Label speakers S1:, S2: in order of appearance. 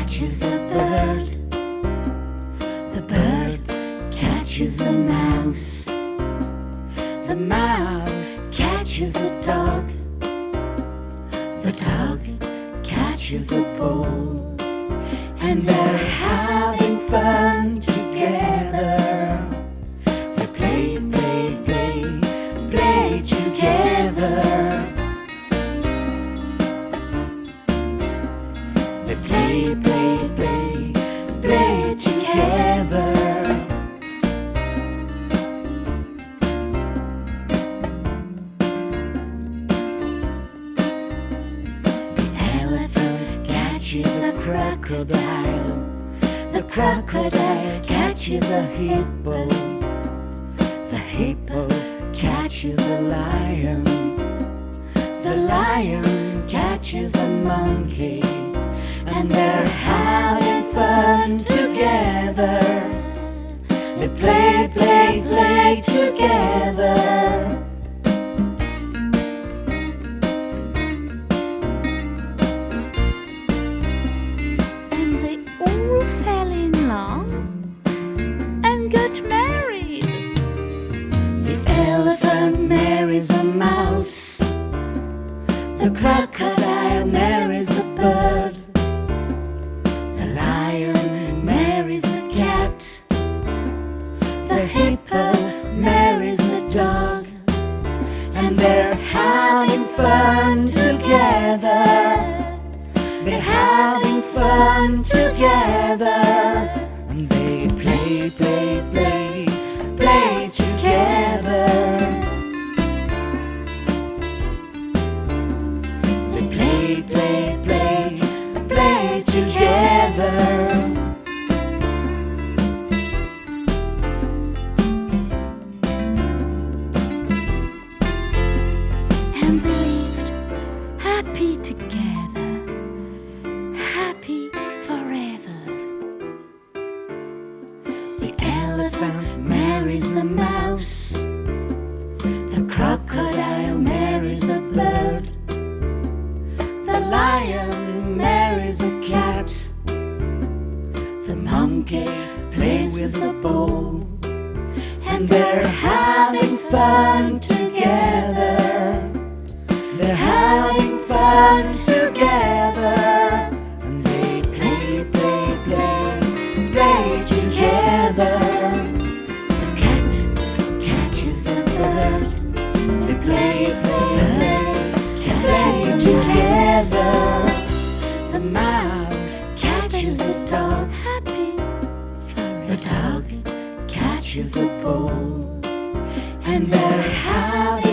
S1: catches a bird. The bird catches a mouse. The mouse catches a dog. The dog catches a ball. And they're having fun together. They play, play, play, play together. They play, play, play, play together. Catches a crocodile. The crocodile catches a hippo. The hippo catches a lion. The lion catches a monkey. And they're having fun together. They play, play, play together.
S2: Fell in love and got married.
S1: The elephant marries a mouse. The crocodile marries a bird. The lion marries a cat. The hippo marries a dog. And they're having fun together. They're having fun together. And they play, play, play, play together. They play, play, play, play together.
S2: And they lived happy together. Happy forever.
S1: The elephant marries a mouse. The crocodile marries a bird. The lion marries a cat. The monkey plays with a ball. And they're having fun together. They're having fun together. Play together. The cat catches a bird. They play, play, play together. The mouse catches a dog.
S2: Happy forever.
S1: The dog catches a ball. And they're having